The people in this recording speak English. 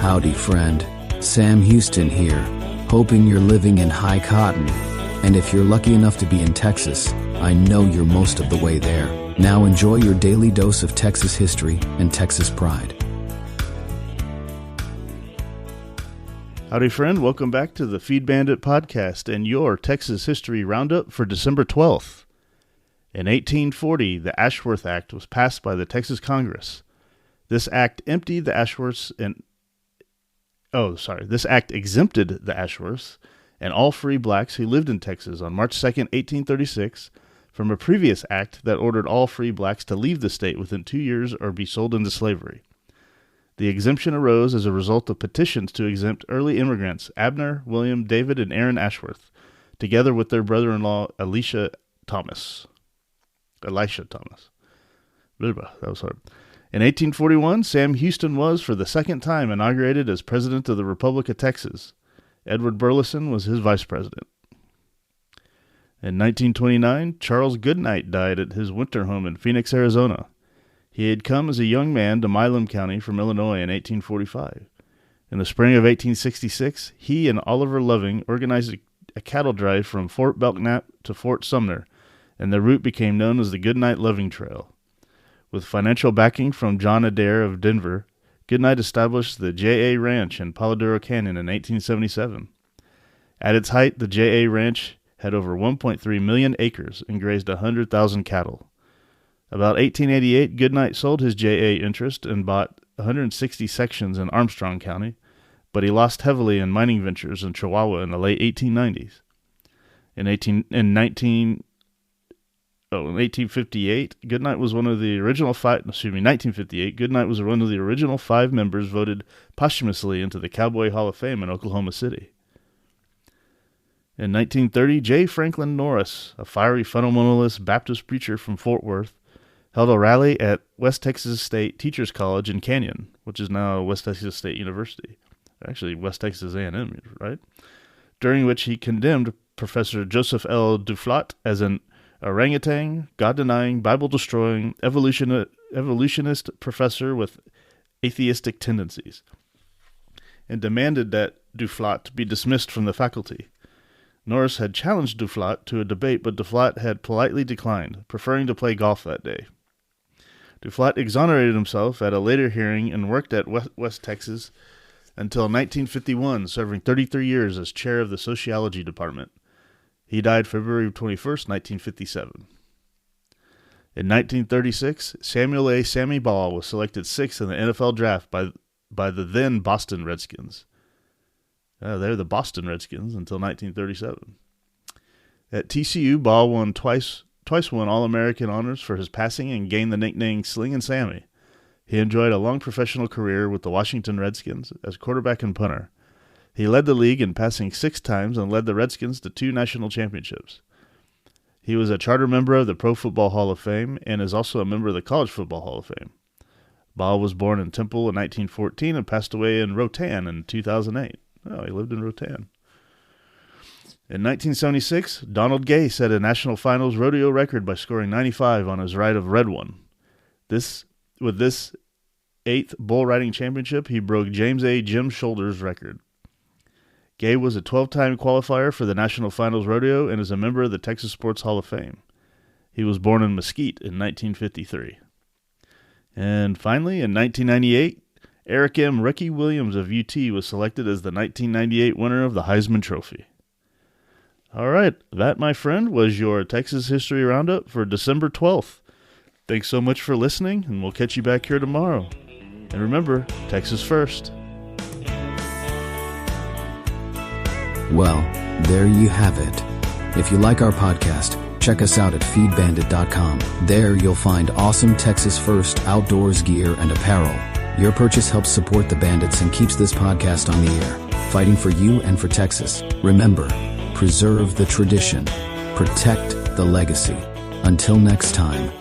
Howdy, friend. Sam Houston here, hoping you're living in high cotton. And if you're lucky enough to be in Texas, I know you're most of the way there. Now enjoy your daily dose of Texas history and Texas pride. Howdy, friend. Welcome back to the Feed Bandit podcast and your Texas History Roundup for December 12th. In 1840, the Ashworth Act was passed by the Texas Congress. This act emptied the Ashworths and This act exempted the Ashworths and all free blacks who lived in Texas on March 2nd, 1836, from a previous act that ordered all free blacks to leave the state within 2 years or be sold into slavery. The exemption arose as a result of petitions to exempt early immigrants Abner, William, David, and Aaron Ashworth, together with their brother-in-law Elisha Thomas. Blah, that was hard. In 1841, Sam Houston was, for the second time, inaugurated as President of the Republic of Texas. Edward Burleson was his vice president. In 1929, Charles Goodnight died at his winter home in Phoenix, Arizona. He had come as a young man to Milam County from Illinois in 1845. In the spring of 1866, he and Oliver Loving organized a cattle drive from Fort Belknap to Fort Sumner, and the route became known as the Goodnight-Loving Trail. With financial backing from John Adair of Denver, Goodnight established the J.A. Ranch in Paladuro Canyon in 1877. At its height, the J.A. Ranch had over 1.3 million acres and grazed 100,000 cattle. About 1888, Goodnight sold his J.A. interest and bought 160 sections in Armstrong County, but he lost heavily in mining ventures in Chihuahua in the late 1890s. In 1858, Goodnight was one of the original 1958, Goodnight was one of the original 5 members voted posthumously into the Cowboy Hall of Fame in Oklahoma City. In 1930, J. Franklin Norris, a fiery fundamentalist Baptist preacher from Fort Worth, held a rally at West Texas State Teachers College in Canyon, which is now West Texas State University. Actually, West Texas A&M, right? During which he condemned Professor Joseph L. Duflat as an orangutan, God-denying, Bible-destroying, evolutionist professor with atheistic tendencies, and demanded that Duflat be dismissed from the faculty. Norris had challenged Duflat to a debate, but Duflat had politely declined, preferring to play golf that day. Duflat exonerated himself at a later hearing and worked at West Texas until 1951, serving 33 years as chair of the sociology department. He died February 21st, 1957. In 1936, Samuel A. Sammy Ball was selected 6th in the NFL draft by the then Boston Redskins. They're the Boston Redskins until 1937. At TCU, Ball twice won All-American honors for his passing and gained the nickname Slingin' Sammy. He enjoyed a long professional career with the Washington Redskins as quarterback and punter. He led the league in passing 6 times and led the Redskins to 2 national championships. He was a charter member of the Pro Football Hall of Fame and is also a member of the College Football Hall of Fame. Ball was born in Temple in 1914 and passed away in Rotan in 2008. Oh, he lived in Rotan. In 1976, Donald Gay set a national finals rodeo record by scoring 95 on his ride of Red One. With this 8th bull riding championship, he broke James A. Jim Shoulders' record. Gay was a 12-time qualifier for the National Finals Rodeo and is a member of the Texas Sports Hall of Fame. He was born in Mesquite in 1953. And finally, in 1998, Eric M. Ricky Williams of UT was selected as the 1998 winner of the Heisman Trophy. All right, that, my friend, was your Texas History Roundup for December 12th. Thanks so much for listening, and we'll catch you back here tomorrow. And remember, Texas first. Well, there you have it. If you like our podcast, check us out at feedbandit.com. There you'll find awesome Texas First outdoors gear and apparel. Your purchase helps support the Bandits and keeps this podcast on the air, fighting for you and for Texas. Remember, preserve the tradition, protect the legacy. Until next time.